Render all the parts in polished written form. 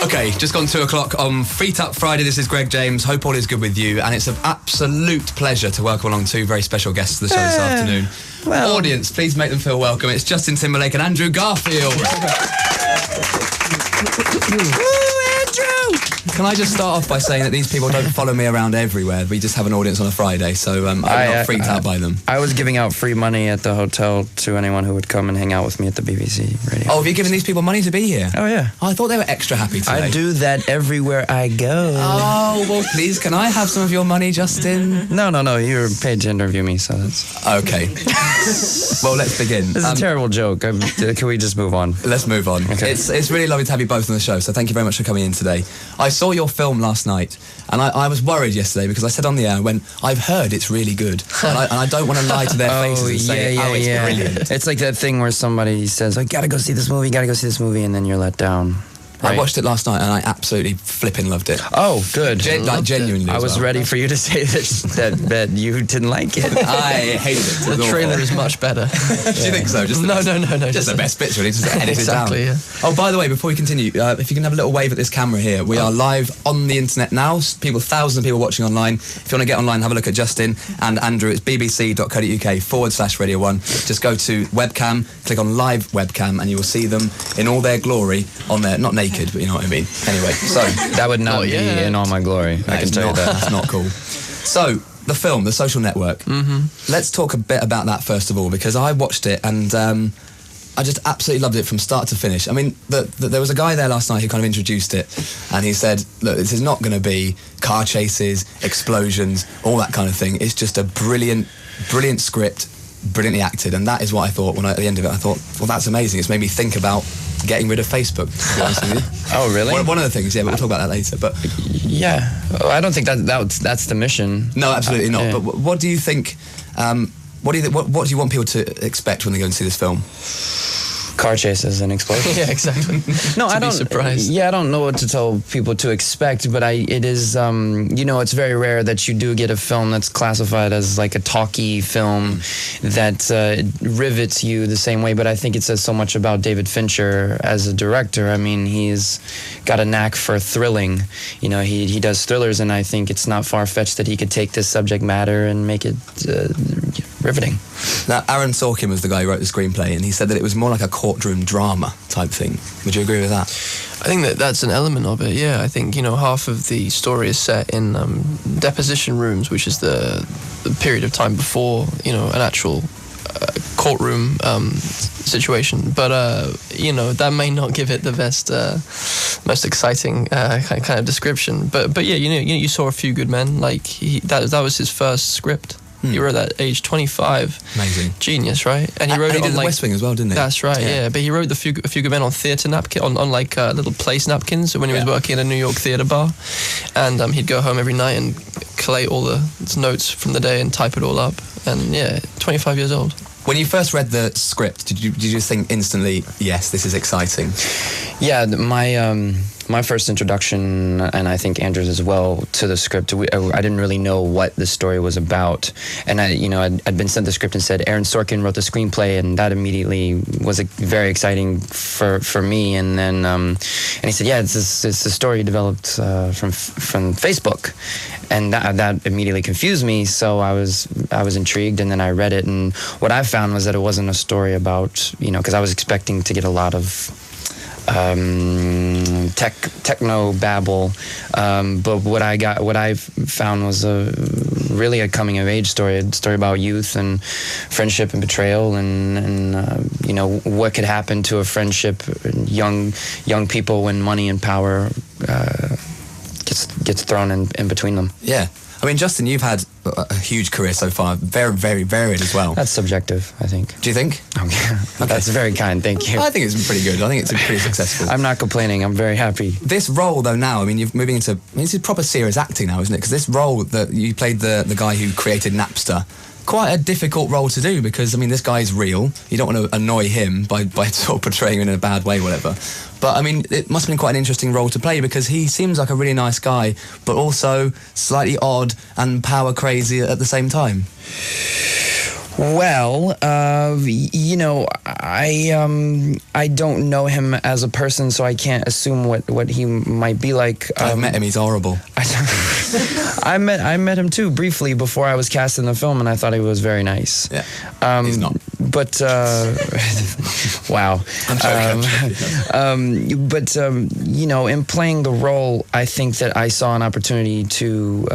Okay, just gone 2 o'clock on Feet Up Friday. This is Greg James. Hope all is good with you. And it's an absolute pleasure to welcome along two very special guests to the show this afternoon. Well, audience, please make them feel welcome. It's Justin Timberlake and Andrew Garfield. Can I just start off by saying that these people don't follow me around everywhere. We just have an audience on a Friday, so I'm not freaked out by them. I was giving out free money at the hotel to anyone who would come and hang out with me at the BBC radio. Oh, have you given these people money to be here? Oh, yeah. Oh, I thought they were extra happy today. I do that everywhere I go. Oh, well, please, can I have some of your money, Justin? No, you're paid to interview me, so that's... Okay. Well, let's begin. This is a terrible joke. Can we just move on? Let's move on. Okay. It's really lovely to have you both on the show, so thank you very much for coming in today. I saw your film last night, and I was worried yesterday because I said on the air when I've heard it's really good, and I don't want to lie to their faces and say, it's brilliant. It's like that thing where somebody says, I gotta go see this movie, and then you're let down. Right. I watched it last night and I absolutely flipping loved it. Oh, good. Genuinely. I was ready for you to say that you didn't like it. I hated it. The trailer is much better. Do you think so? Just no. Just the best bits, really. Just edit exactly, it down. Yeah. Oh, by the way, before we continue, if you can have a little wave at this camera here, we are live on the internet now. Thousands of people watching online. If you want to get online, have a look at Justin and Andrew. It's bbc.co.uk/Radio 1. Just go to webcam, click on live webcam, and you will see them in all their glory on there. Not naked, but you know what I mean. Anyway, so that would not be in all my glory. I can tell you that. That's not cool. So the film, The Social Network. Let's talk a bit about that first of all, because I watched it and I just absolutely loved it from start to finish. I mean, there was a guy there last night who kind of introduced it, and he said, look, this is not going to be car chases, explosions, all that kind of thing. It's just a brilliant script, brilliantly acted, and that is what I thought when at the end of it. I thought, well, that's amazing. It's made me think about getting rid of Facebook, to be honest with you. Oh, really? One of the things, yeah, but we'll talk about that later. But yeah, I don't think that's the mission. No, absolutely not. Yeah. But what do you think? What do you want people to expect when they go and see this film? Car chases and explosions. Yeah, exactly. No, I don't. Surprised. Yeah, I don't know what to tell people to expect, but it is. It's very rare that you do get a film that's classified as like a talkie film that rivets you the same way. But I think it says so much about David Fincher as a director. I mean, he's got a knack for thrilling. You know, he does thrillers, and I think it's not far-fetched that he could take this subject matter and make it riveting. Now, Aaron Sorkin was the guy who wrote the screenplay, and he said that it was more like a courtroom drama type thing. Would you agree with that? I think that's an element of it, yeah. I think, half of the story is set in deposition rooms, which is the period of time before, an actual courtroom situation. But, that may not give it the best, most exciting kind of description. But yeah, you saw A Few Good Men. Like, that was his first script. He wrote that at age 25. Amazing. Genius, right? And he wrote it on on The West Wing as well, didn't he? That's right, yeah. But he wrote A Few Good Men on theatre napkin, on little place napkins when he was working at a New York theatre bar. And he'd go home every night and collate all the notes from the day and type it all up. And 25 years old. When you first read the script, did you think instantly, yes, this is exciting? Yeah, my first introduction, and I think Andrew's as well, to the script, I didn't really know what the story was about. And I'd been sent the script and said, Aaron Sorkin wrote the screenplay, and that immediately was very exciting for me. And then, and he said, yeah, it's a story developed from Facebook. And that immediately confused me, so I was intrigued, and then I read it, and what I found was that it wasn't a story about, because I was expecting to get a lot of techno babble, but what I found was really a coming of age story, a story about youth and friendship and betrayal, and what could happen to a friendship, young people when money and power gets thrown in between them. Yeah. I mean, Justin, you've had a huge career so far, very, very varied as well. That's subjective, I think. Do you think? Oh, yeah. Okay. That's very kind, thank you. I think it's pretty good. I think it's pretty successful. I'm not complaining, I'm very happy. This role, though, now, I mean, you're moving into... this is proper serious acting now, isn't it? Because this role that you played the guy who created Napster, quite a difficult role to do because, I mean, this guy's real. You don't want to annoy him by sort of portraying him in a bad way, whatever. But, I mean, it must have been quite an interesting role to play because he seems like a really nice guy, but also slightly odd and power crazy at the same time. Well, you know, I don't know him as a person, so I can't assume what he might be like. I've met him. He's horrible. I met him too briefly before I was cast in the film, and I thought he was very nice. Yeah, he's not. But wow. But you know, in playing the role, I think that I saw an opportunity to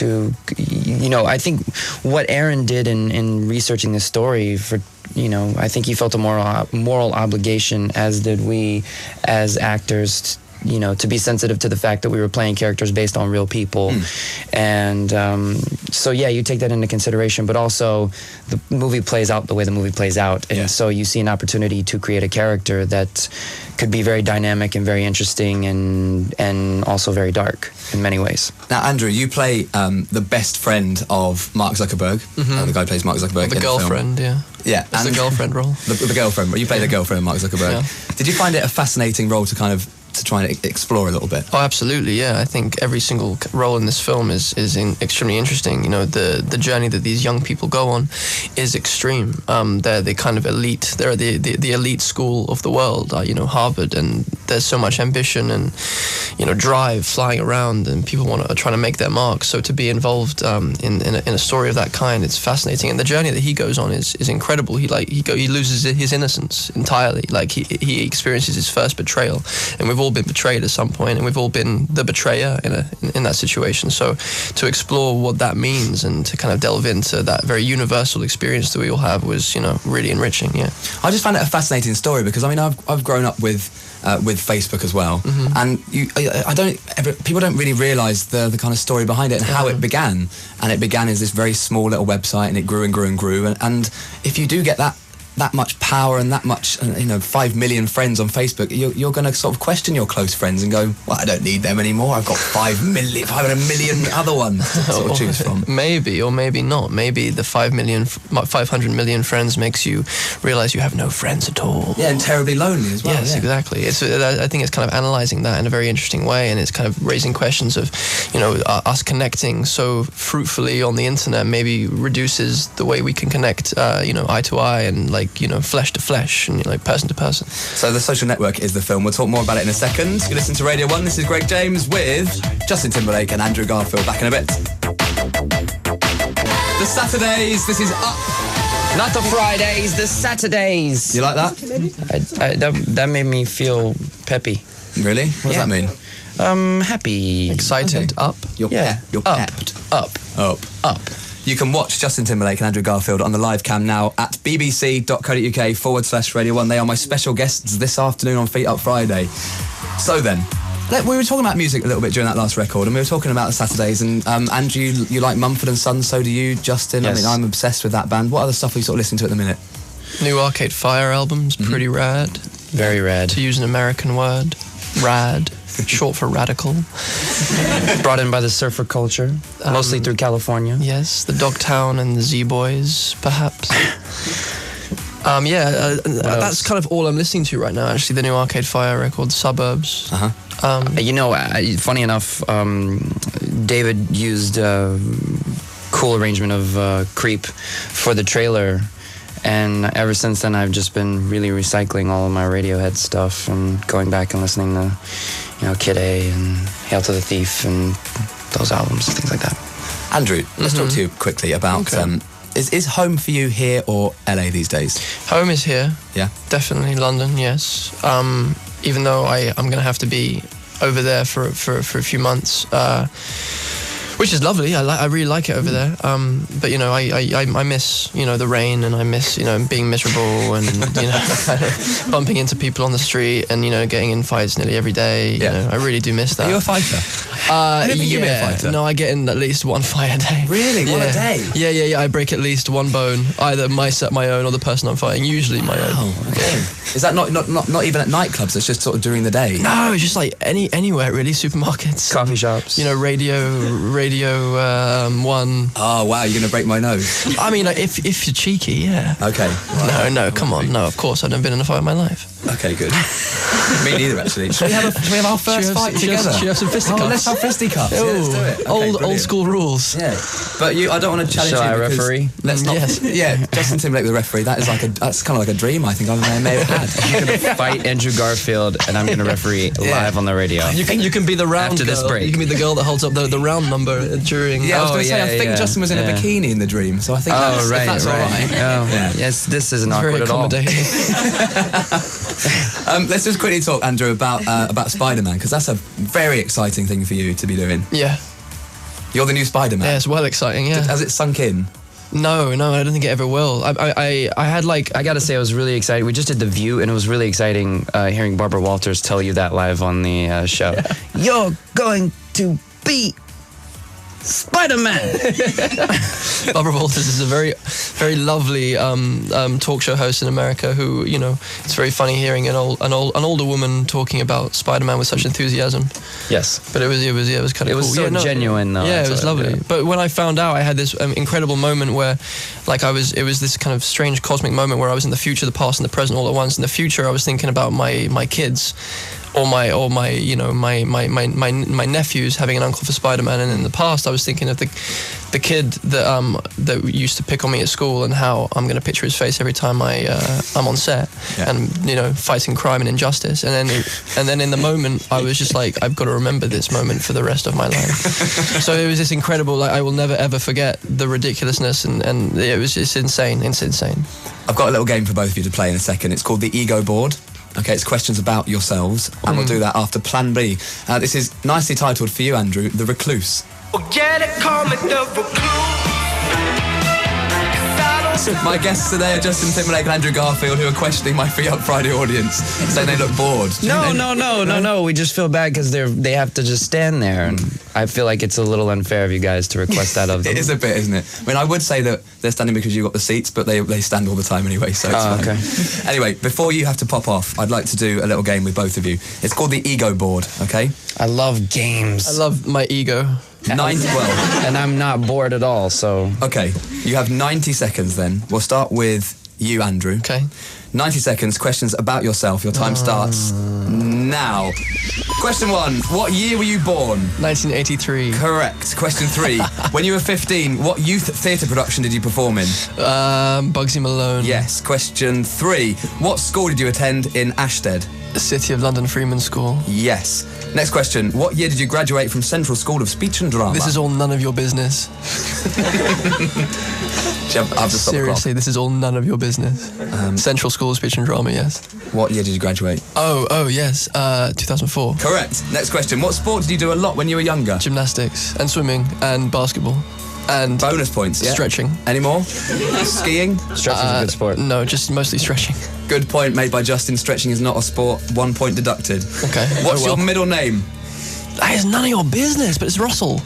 you know, I think what Aaron did in researching this story for, you know, I think he felt a moral obligation, as did we as actors, you know, to be sensitive to the fact that we were playing characters based on real people. And so yeah, you take that into consideration, but also the movie plays out the way the movie plays out, and so you see an opportunity to create a character that could be very dynamic and very interesting and also very dark in many ways. Now, Andrew, you play the best friend of Mark Zuckerberg. The guy who plays Mark Zuckerberg. The girlfriend, yeah. It's the girlfriend role. The girlfriend. You play the girlfriend of Mark Zuckerberg. Yeah. Did you find it a fascinating role to kind of try and explore a little bit? Oh, absolutely, yeah. I think every single role in this film is extremely interesting. You know, the journey that these young people go on is extreme. They're the kind of elite. They're the elite school of the world. You know, Harvard, and there's so much ambition and, you know, drive flying around, and people trying to make their mark. So to be involved in a story of that kind, it's fascinating. And the journey that he goes on is incredible. He loses his innocence entirely. Like he experiences his first betrayal, and we've all been betrayed at some point, and we've all been the betrayer in that situation. So to explore what that means and to kind of delve into that very universal experience that we all have was, you know, really enriching. Yeah, I just found it a fascinating story because I mean I've grown up with Facebook as well, and people don't really realise the kind of story behind it and how it began. And it began as this very small little website, and it grew and grew and grew. And if you do get that much power and that much, 5 million friends on Facebook, you're going to sort of question your close friends and go, well, I don't need them anymore. I've got 500 million other ones to sort of choose from. Maybe, or maybe not. Maybe the 500 million friends makes you realise you have no friends at all. Yeah, and terribly lonely as well. Yes, exactly. I think it's kind of analysing that in a very interesting way, and it's kind of raising questions of, you know, us connecting so fruitfully on the internet maybe reduces the way we can connect, eye to eye and flesh to flesh and person to person. So The Social Network is the film. We'll talk more about it in a second. You listen to Radio 1. This is Greg James with Justin Timberlake and Andrew Garfield. Back in a bit. The Saturdays. This is Up. Not the Fridays, the Saturdays. You like that? That made me feel peppy. Really? What does that mean? Happy. Excited. Okay. Up. You're pepped. Up. You can watch Justin Timberlake and Andrew Garfield on the live cam now at bbc.co.uk/Radio 1. They are my special guests this afternoon on Feet Up Friday. So then, we were talking about music a little bit during that last record, and we were talking about the Saturdays, and Andrew, you like Mumford & Sons, so do you, Justin. Yes. I mean, I'm obsessed with that band. What other stuff are you sort of listening to at the minute? New Arcade Fire album's pretty rad. Very rad. To use an American word, rad. Short for radical. Brought in by the surfer culture, mostly through California. Yes, the Dogtown and the Z-Boys, perhaps. That's kind of all I'm listening to right now, actually, the new Arcade Fire record, Suburbs. Funny enough, David used a cool arrangement of Creep for the trailer. And ever since then, I've just been really recycling all of my Radiohead stuff and going back and listening to, Kid A and Hail to the Thief and those albums and things like that. Andrew, let's talk to you quickly about, is home for you here or LA these days? Home is here. Yeah? Definitely London, yes. Even though I'm going to have to be over there for a few months, which is lovely. I really like it over there. But I miss the rain, and I miss being miserable and bumping into people on the street and getting in fights nearly every day. Yeah. I really do miss that. Are you a fighter? You be a fighter? No, I get in at least one fight a day. Really? Yeah. One a day? Yeah. I break at least one bone, either my own or the person I'm fighting. Usually my own. Oh, okay. Is that not even at nightclubs? It's just sort of during the day? No, it's just like anywhere really. Supermarkets, coffee shops. Radio 1. Oh wow, you're gonna break my nose. I mean, if you're cheeky, yeah. Okay. No, come on, no. Of course, I've never been in a fight in my life. Okay, good. Me neither, actually. Should we have our first fight together? Should we have some fisticuffs? Oh, let's have fisticuffs. Yeah, let's do it. Okay, old school rules. Yeah, but I don't want to challenge Shall you. I because referee? Let's not. Yes. Yeah, Justin Timberlake the referee. That's kind of like a dream I think I may have had. You're going to fight Andrew Garfield, and I'm going to referee live on the radio. You can be the round After girl. this break. You can be the girl that holds up the round number during. Yeah, I was Oh, going to say. yeah, I think yeah, Justin was in a yeah. bikini in the dream, so I think Oh, right, if that's all right. Oh, Yeah. yes, this isn't Very awkward at all. accommodating. Let's just quickly talk, Andrew, about Spider-Man, because that's a very exciting thing for you to be doing. Yeah. You're the new Spider-Man. Yeah, it's well exciting. Yeah. Has it sunk in? No, I don't think it ever will. I had like. I gotta say, I was really excited. We just did The View, and it was really exciting hearing Barbara Walters tell you that live on the show. You're going to be Spider-Man. Barbara Walters is a very, very lovely talk show host in America. Who, it's very funny hearing an older woman talking about Spider-Man with such enthusiasm. Yes, But it was kind of. it was cool. so genuine, though. Yeah, That's it was what- lovely. yeah. But when I found out, I had this incredible moment where, it was this kind of strange cosmic moment where I was in the future, the past, and the present all at once. In the future, I was thinking about my kids, or my nephews having an uncle for Spider-Man, and in the past, I was thinking of the kid that used to pick on me at school, and how I'm going to picture his face every time I'm on set, and fighting crime and injustice, and then in the moment, I was just like, I've got to remember this moment for the rest of my life. So it was this incredible, I will never ever forget the ridiculousness, and it's insane. It's insane. I've got a little game for both of you to play in a second. It's called the Ego Board. Okay, it's questions about yourselves, and we'll do that after Plan B. This is nicely titled for you, Andrew, The Recluse. My guests today are Justin Timberlake and Andrew Garfield, who are questioning my Free Up Friday audience, saying they look bored. No. We just feel bad because they have to just stand there, and I feel like it's a little unfair of you guys to request that of them. It is a bit, isn't it? I mean, I would say that they're standing because you got the seats, but they stand all the time anyway, so it's fine. Okay. Anyway, before you have to pop off, I'd like to do a little game with both of you. It's called the Ego Board, okay? I love games. I love my ego. 90, well, and I'm not bored at all, so... okay, you have 90 seconds then. We'll start with you, Andrew. Okay. 90 seconds, questions about yourself. Your time starts now. Question 1, what year were you born? 1983. Correct. Question 3, when you were 15, what youth theatre production did you perform in? Bugsy Malone. Yes. Question 3, what school did you attend in Ashted? City of London Freeman School. Yes. Next question, what year did you graduate from Central School of Speech and Drama? This is all none of your business. I've just stopped the clock. Seriously, this is all none of your business. Central School of Speech and Drama, yes. What year did you graduate? Oh, yes. 2004. Correct. Next question, what sport did you do a lot when you were younger? Gymnastics and swimming and basketball and Bonus points, yeah. stretching. Any more? Skiing? Stretching's a good sport. No, just mostly stretching. Good point made by Justin. Stretching is not a sport. 1 point deducted. Okay. What's your middle name? That is none of your business, but it's Russell.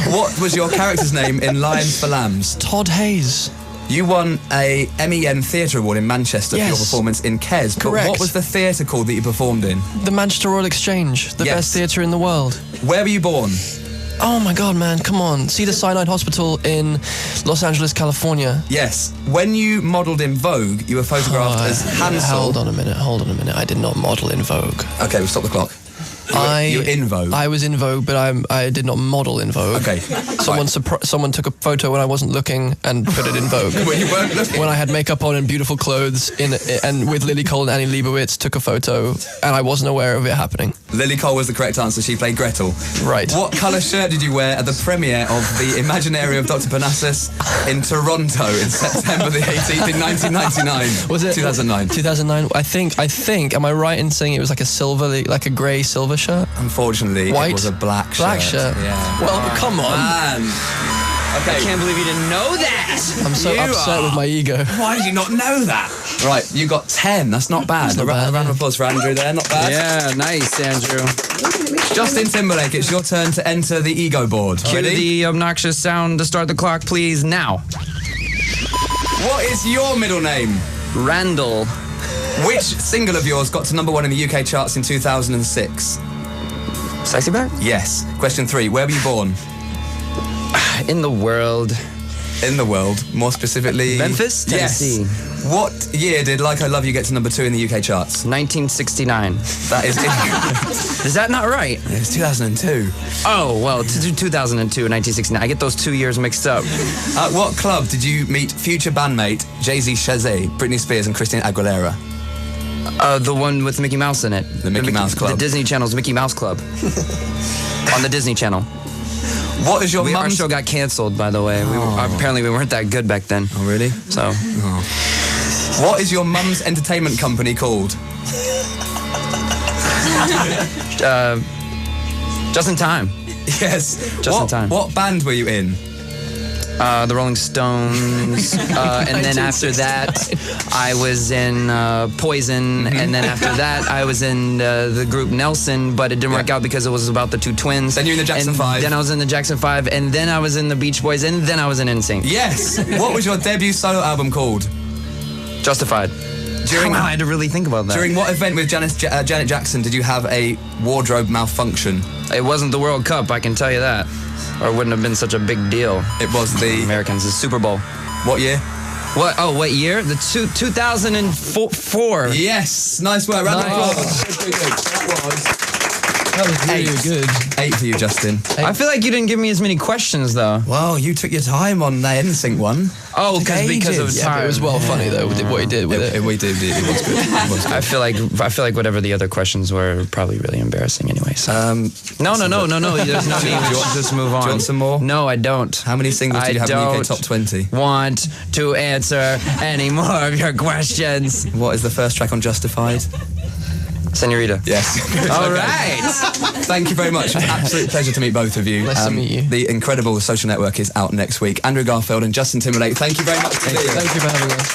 What was your character's name in Lions for Lambs? Todd Hayes. You won a MEN Theatre Award in Manchester for your Yes. performance in Kes. But Correct. what was the theatre called that you performed in? The Manchester Royal Exchange, the Yes. best theatre in the world. Where were you born? Oh my God, man, come on. Cedars-Sinai Hospital in Los Angeles, California. Yes. When you modelled in Vogue, you were photographed as Hansel. Hold on a minute. I did not model in Vogue. Okay, we'll stop the clock. You were in Vogue. I was in Vogue, but I did not model in Vogue. Okay. Someone took a photo when I wasn't looking and put it in Vogue. When you weren't looking. When I had makeup on and beautiful clothes, and with Lily Cole and Annie Leibovitz, took a photo, and I wasn't aware of it happening. Lily Cole was the correct answer. She played Gretel. Right. What colour shirt did you wear at the premiere of The Imaginary of Dr. Parnassus in Toronto in September the 18th in 1999? Was it 2009? 2009. I think. Am I right in saying it was like a grey silver shirt? Unfortunately, White? it was a black shirt. Black shirt. Yeah. Well, come on. Man. Okay. I can't believe you didn't know that. I'm so upset with my ego. Why did you not know that? Right, you got 10. That's not bad. not bad, A round yeah. of applause for Andrew there. Not bad. Yeah, nice, Andrew. Justin Timberlake, it's your turn to enter the ego board. Cue Ready? the obnoxious sound to start the clock, please, now. What is your middle name? Randall. Which single of yours got to #1 in the UK charts in 2006? Sexy back? Yes. Question 3. Where were you born? In the world. In the world. More specifically... Memphis, Tennessee. Yes. What year did Like I Love You get to number 2 in the UK charts? 1969. That is Is that not right? It's 2002. Oh, well, 2002 and 1969. I get those 2 years mixed up. At what club did you meet future bandmate Jay-Z Chazé, Britney Spears and Christina Aguilera? The one with Mickey Mouse in it. The Mickey Mouse Club. The Disney Channel's Mickey Mouse Club. On the Disney Channel. What is your Our mum's... show got canceled, by the way. Apparently we weren't that good back then. Oh, really? So. What is your mum's entertainment company called? Just in Time. Yes. Just in Time. What band were you in? The Rolling Stones, and then after that, I was in Poison, and then after that, I was in the group Nelson, but it didn't work out because it was about the two twins. Then you're in the Jackson 5. Then I was in the Jackson 5, and then I was in the Beach Boys, and then I was in NSYNC. Yes. What was your debut solo album called? Justified. I had to really think about that. During what event with Janet Jackson did you have a wardrobe malfunction? It wasn't the World Cup, I can tell you that. Or it wouldn't have been such a big deal. It was the... Americans, the Super Bowl. What year? What? Oh, what year? The 2004. Yes. Nice work. Round of applause. That was really good. 8 for you, Justin. I feel like you didn't give me as many questions, though. Well, you took your time on the NSYNC one. Oh, because of Yeah, time. but it was well funny though with what he did with it. We did. It was good. It was good. I feel like whatever the other questions were probably really embarrassing anyway. So. No. There's no need. Just move on. Do you want some more? No, I don't. How many singles do you have in the UK top 20? Want to answer any more of your questions? What is the first track on Justified? Senorita. Yes. All right. Thank you very much. An absolute pleasure to meet both of you. Nice to meet you. The incredible Social Network is out next week. Andrew Garfield and Justin Timberlake, thank you very much. Thank you for having us.